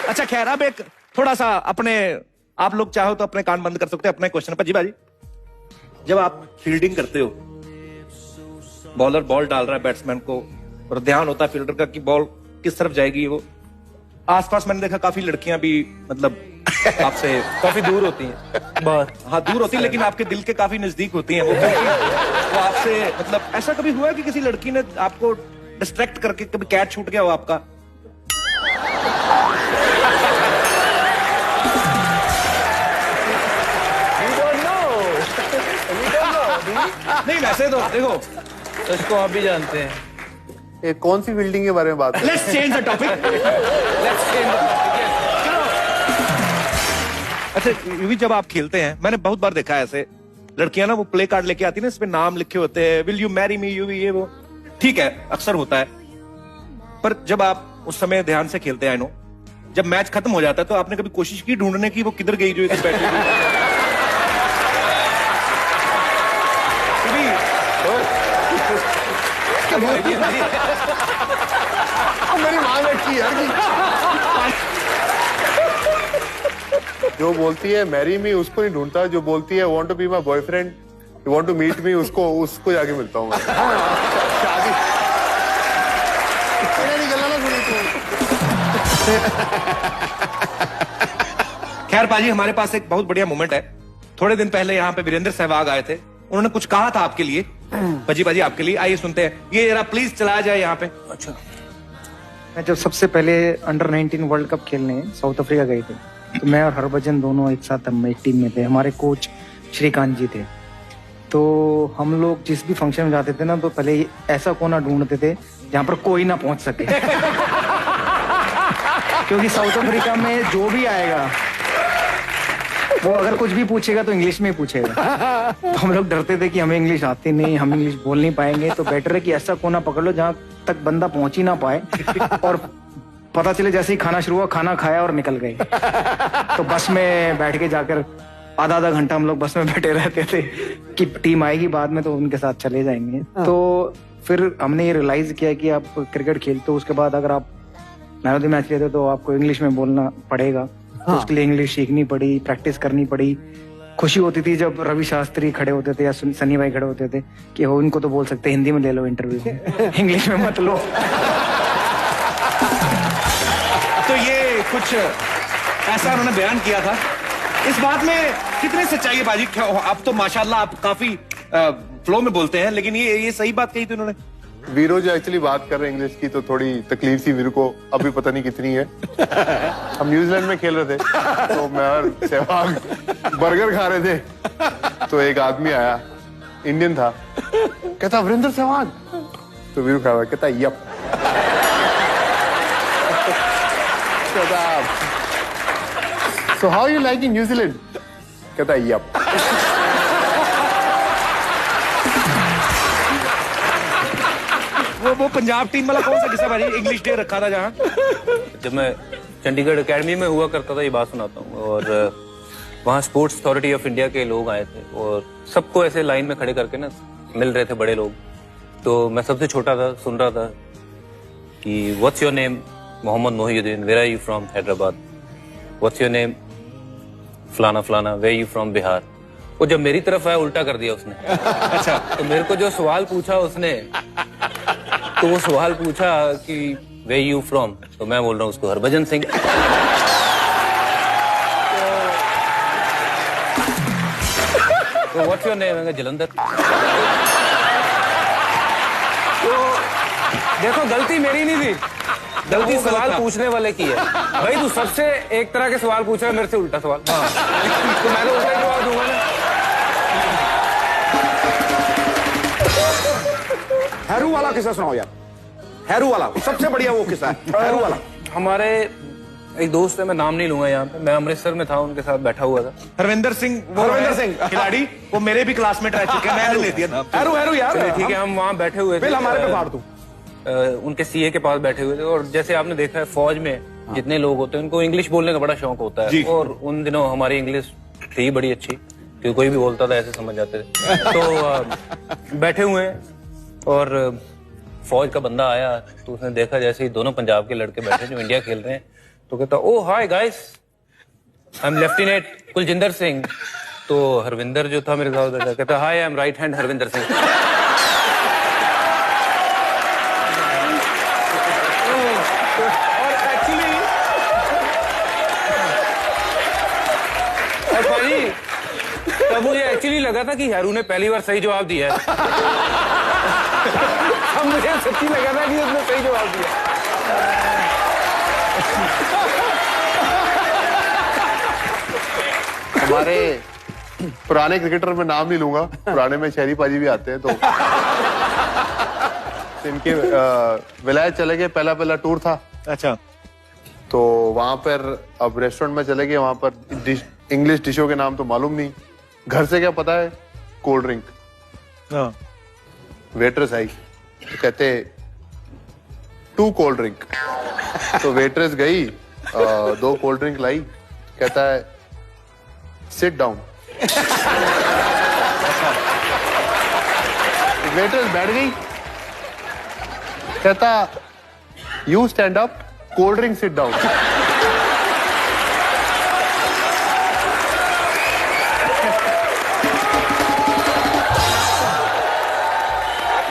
अच्छा खैर, अब एक थोड़ा सा अपने, आप लोग चाहो तो अपने कान बंद कर सकते हैं अपने क्वेश्चन पर। जी बाजी, जब आप फील्डिंग करते हो, बॉलर बॉल डाल रहा है बैट्समैन को, और ध्यान होता है फील्डर का कि बॉल किस तरफ जाएगी, वो आसपास मैंने देखा काफी लड़कियां भी मतलब आपसे काफी दूर होती हैं, बहुत। हाँ दूर होती है, लेकिन आपके दिल के काफी नजदीक होती हैं वो, वो आपसे मतलब, ऐसा कभी हुआ है कि किसी लड़की ने आपको डिस्ट्रैक्ट करके कभी कैच छूट गया हो आपका? नहीं वैसे तो देखो, इसको आप भी जानते हैं। ये कौन सी बिल्डिंग के बारे में बात है? Let's change the topic. अच्छा ये भी जब आप खेलते हैं, मैंने बहुत बार देखा है ऐसे लड़कियां ना, वो प्ले कार्ड लेके आती है ना, इस पे नाम लिखे होते हैं, will you marry me, you ये वो, ठीक है अक्सर होता है, पर जब आप उस समय ध्यान से खेलते हैं, आई नो, जब मैच खत्म हो जाता है तो आपने कभी कोशिश की ढूंढने की वो किधर गई जो इधर बैठी हुई? मेरी माँ बैठी यार। जो बोलती है मैरी मी उसको नहीं ढूंढता, जो बोलती है want to be my boyfriend, you want to meet me, उसको जाके मिलता हूँ मैं। शादी निकलना ना सुनी तू। खैर पाजी, हमारे पास एक बहुत बढ़िया मोमेंट है। थोड़े दिन पहले यहाँ पे वीरेंद्र सहवाग आए थे, उन्होंने कुछ कहा था आपके लिए, बाजी आपके लिए, आइए सुनते हैं। ये जरा प्लीज चलाया जाए यहाँ पे। अच्छा, मैं जब सबसे पहले अंडर-19 वर्ल्ड कप खेलने साउथ अफ्रीका गए थे, तो मैं और हरभजन दोनों एक साथ हम एक टीम में थे। हमारे कोच श्रीकांत जी थे। तो हम लोग जिस भी फंक्शन में जाते थे ना, तो पहले ऐसा कोना ढूंढते थे जहाँ पर कोई ना पहुंच सके। क्योंकि साउथ अफ्रीका में जो भी आएगा वो अगर कुछ भी पूछेगा तो इंग्लिश में ही पूछेगा। तो हम लोग डरते थे कि हमें इंग्लिश आती नहीं, हम इंग्लिश बोल नहीं पाएंगे, तो बेटर है कि ऐसा कोना पकड़ लो जहाँ तक बंदा पहुंच ही ना पाए, और पता चले जैसे ही खाना शुरू हुआ, खाना खाया और निकल गए। तो बस में बैठ के जाकर आधा घंटा हम लोग बस में बैठे रहते थे कि टीम आएगी बाद में तो उनके साथ चले जाएंगे। तो फिर हमने ये रियलाइज किया कि आप क्रिकेट खेलते हो, उसके बाद अगर आप मैन ऑफ द मैच लेते हो तो आपको इंग्लिश में बोलना पड़ेगा। तो उसके लिए इंग्लिश सीखनी पड़ी, प्रैक्टिस करनी पड़ी। खुशी होती थी जब रवि शास्त्री खड़े होते थे या सनी भाई खड़े होते थे कि हो इनको तो बोल सकते हिंदी में ले लो इंटरव्यू, इंग्लिश में मत लो। तो ये कुछ ऐसा उन्होंने बयान किया था। इस बात में कितनी सच्चाई है बाजी? आप तो माशाल्लाह आप काफी फ्लो में बोलते हैं, लेकिन ये सही बात कही थी उन्होंने। वीरो जो एक्चुअली बात कर रहे हैं इंग्लिश की, तो थोड़ी तकलीफ सी वीरो को, अभी पता नहीं कितनी है। हम न्यूजीलैंड में खेल रहे थे, तो मैं और सहवाग बर्गर खा रहे थे, तो एक आदमी आया, इंडियन था, कहता वीरेंद्र सहवाग, तो वीरो खा रहा, कहता yup. So how you liking New Zealand? कहता यप। वो पंजाब टीम वाला कौन सा किस्सा भाई, इंग्लिश डे रखा था जहाँ? जब मैं चंडीगढ़ एकेडमी में हुआ करता था, ये बात सुनाता हूँ, और वहाँ स्पोर्ट्स अथॉरिटी ऑफ इंडिया के लोग आए थे और सबको ऐसे लाइन में खड़े करके ना मिल रहे थे बड़े लोग। तो मैं सबसे छोटा था, सुन रहा था कि what's your name? Mohammed Mohiuddin. Where are you from? Hyderabad. What's your name? फलाना फलाना। Where you from? बिहार। वो जब मेरी तरफ आया उल्टा कर दिया उसने। अच्छा, तो मेरे को जो सवाल पूछा उसने, तो वो सवाल पूछा कि वेयर यू फ्रॉम, तो मैं बोल रहा हूँ उसको हरभजन सिंह। तो व्हाट्स योर नेम? जलंधर। तो देखो गलती मेरी नहीं थी, गलती सवाल पूछने वाले की है। भाई तू सबसे एक तरह के सवाल पूछ रहा है, मेरे से उल्टा सवाल। तो मैं तो उल्टा जवाब दूंगा ना। हैरू वाला किस्सा सुनाओ यार। हैरू वाला सबसे बढ़िया वो किस्सा है, हैरू वाला। हमारे एक दोस्त है, मैं नाम नहीं लूंगा यहाँ पे, मैं अमृतसर में था, उनके साथ बैठा हुआ था। हरविंदर सिंह, हरविंदर सिंह खिलाड़ी, वो मेरे भी क्लासमेट रह चुके हैं, मैंने ले दिया नाम। हैरू हैरू यार, ठीक है, हम वहाँ बैठे हुए थे, बिल हमारे पे फाड़ दूं। उनके सीए के पास बैठे हुए थे, और जैसे आपने देखा है फौज में जितने लोग होते हैं उनको इंग्लिश बोलने का बड़ा शौक होता है, और उन दिनों हमारी इंग्लिश थी बड़ी अच्छी, क्योंकि कोई भी बोलता था ऐसे समझ जाते थे। तो बैठे हुए हैं और फौज का बंदा आया, तो उसने देखा जैसे ही दोनों पंजाब के लड़के बैठे जो इंडिया खेल रहे हैं, तो कहता oh hi guys I am lieutenant Kuljinder Singh. तो हरविंदर जो था मेरे साथ कहता hi I am right hand Harvinder Singh. और एक्चुअली और भाई तब मुझे एक्चुअली लगा था कि हैरू ने पहली बार सही जवाब दिया है। अब मुझे सच्ची लगा था कि उसने सही जवाब दिया। हमारे पुराने क्रिकेटर में नाम नहीं लूंगा, पुराने में शहरी पाजी भी आते हैं, तो इनके विलायत चले गए, पहला टूर था। अच्छा, तो वहां पर अब रेस्टोरेंट में चले गए, वहां पर इंग्लिश डिशों के नाम तो मालूम नहीं, घर से क्या पता है, कोल्ड ड्रिंक। हाँ, वेट्रेस आई तो कहते 2 कोल्ड ड्रिंक। तो वेट्रेस गई, 2 कोल्ड ड्रिंक लाई, कहता है सिट डाउन। वेट्रेस बैठ गई, कहता you stand up, cold drink sit down.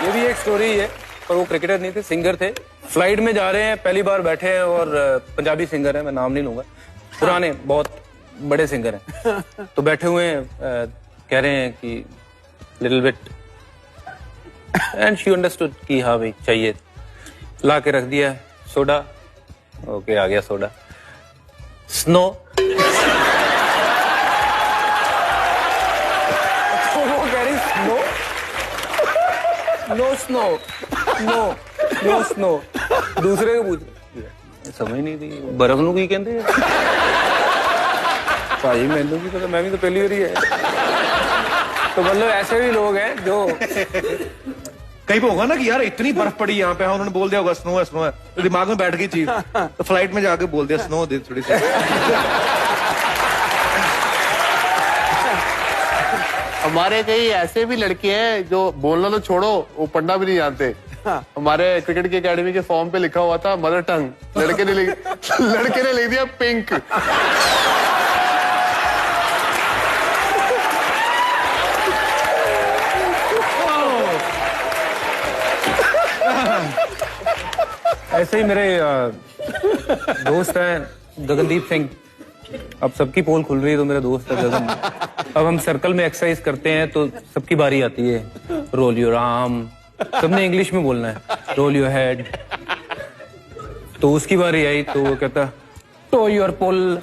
ये भी एक स्टोरी है, पर वो क्रिकेटर नहीं थे, सिंगर थे। फ्लाइट में जा रहे हैं, पहली बार बैठे हैं, और पंजाबी सिंगर है, मैं नाम नहीं लूंगा, पुराने बहुत बड़े सिंगर हैं। तो बैठे हुए हैं, कह रहे हैं कि little bit, and she understood कि हाँ भाई चाहिए, ला के रख दिया सोडा। ओके, आ गया सोडा। स्नो। तो वो कह रही snow, no snow, no no snow. दूसरे को पूछ, समझ नहीं थी बर्फ नू की कहते हैं। भाई मैनू भी पता, मैं भी तो पहली बार ही है। तो मतलब ऐसे भी लोग हैं जो कहीं पे होगा ना कि यार इतनी बर्फ पड़ी यहाँ पे, हाँ उन्होंने बोल दिया होगा स्नो है, स्नो है, तो दिमाग में बैठ गई चीज, तो फ्लाइट में जाके बोल दिया स्नो दे थोड़ी सी। हमारे कई ऐसे भी लड़के हैं जो बोलना तो छोड़ो, वो पढ़ना भी नहीं जानते। हमारे क्रिकेट की एकेडमी के फॉर्म पे लिखा हुआ था मदर टंग, लड़के ने लिख दिया पिंक। ऐसे ही मेरे दोस्त हैं गगनदीप सिंह। अब सबकी पोल खुल रही है, तो मेरा दोस्त है गगन। अब हम सर्कल में एक्सरसाइज करते हैं, तो सबकी बारी आती है, रोल योर आर्म, सबने इंग्लिश में बोलना है, रोल योर हेड। तो उसकी बारी आई, तो वो कहता toe your pull.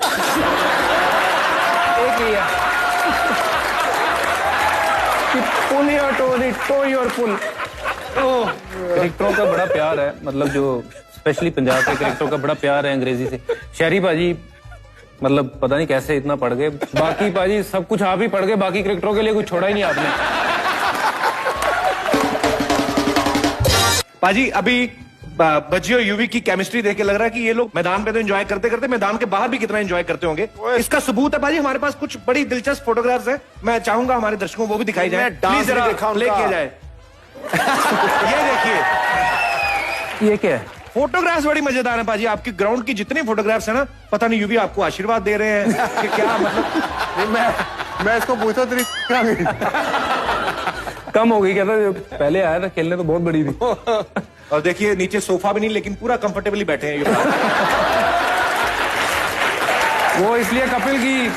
Pull your toe, toe your pull. क्रिकेटरों का बड़ा प्यार है, मतलब जो स्पेशली पंजाब के क्रिकेटरों का बड़ा प्यार है अंग्रेजी से। शहरी पाजी मतलब पता नहीं कैसे इतना पढ़ गए, बाकी पाजी सब कुछ आप ही पढ़ गए, बाकी क्रिकेटरों के लिए कुछ छोड़ा ही नहीं आपने। पाजी अभी बज्जी और यूवी की केमिस्ट्री देख के लग रहा है कि ये लोग मैदान पे तो एंजॉय करते करते मैदान के बाहर भी कितना एंजॉय करते होंगे। इसका सबूत है पाजी, हमारे पास कुछ बड़ी दिलचस्प फोटोग्राफ्स हैं, मैं चाहूंगा हमारे दर्शकों को वो भी दिखाई जाए, प्लीज जरा प्ले किया जाए। ये देखिए, ये क्या है? फोटोग्राफ्स बड़ी मजेदार है पाजी, आपकी ग्राउंड की जितनी फोटोग्राफ्स है ना, पता नहीं यूवी आपको आशीर्वाद दे रहे हैं कि क्या, मतलब मैं इसको पूछा तेरी क्या गई? कम हो गई, कहता पहले आया था खेलने तो बहुत बड़ी थी। और देखिए नीचे सोफा भी नहीं, लेकिन पूरा कंफर्टेबली बैठे हैं ये। वो इसलिए कपिल की,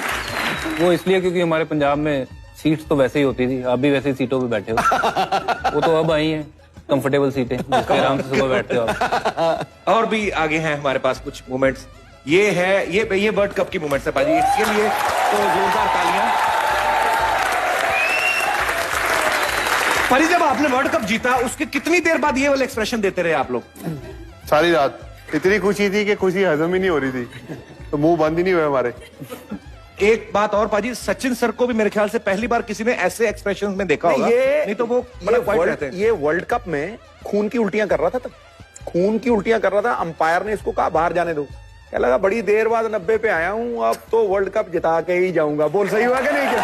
वो इसलिए क्योंकि हमारे पंजाब में सीट्स तो वैसे ही होती थी, आप भी वैसे ही सीटों पे बैठे हो। वो तो अब आई हैं कंफर्टेबल सीटें, जिसपे आराम से सुबह बैठते हो आप। और भी आगे हैं हमारे पास कुछ मोमेंट्स, ये है ये वर्ल्ड कप की मोमेंट्स है पाजी, इसके लिए तो जोरदार तालियां। पाजी जब आपने वर्ल्ड कप जीता, उसके कितनी देर बाद ये वाला एक्सप्रेशन देते रहे आप लोग? सारी रात इतनी खुशी थी कि खुशी हजम ही नहीं हो रही थी, तो मुंह बंद ही नहीं हुए हमारे। एक बात और पाजी, सचिन सर को भी मेरे ख्याल से पहली बार किसी ने ऐसे एक्सप्रेशंस में देखा होगा, नहीं तो वो बड़ा क्वाइट रहते हैं। ये वर्ल्ड कप में खून की उल्टियां कर रहा था, तब खून की उल्टियां कर रहा था, अंपायर ने इसको कहा बाहर जाने दो, क्या लगा बड़ी देर बाद 90 पे आया हूं, अब तो वर्ल्ड कप जिता के ही जाऊंगा। बोल सही हुआ कि नहीं? क्या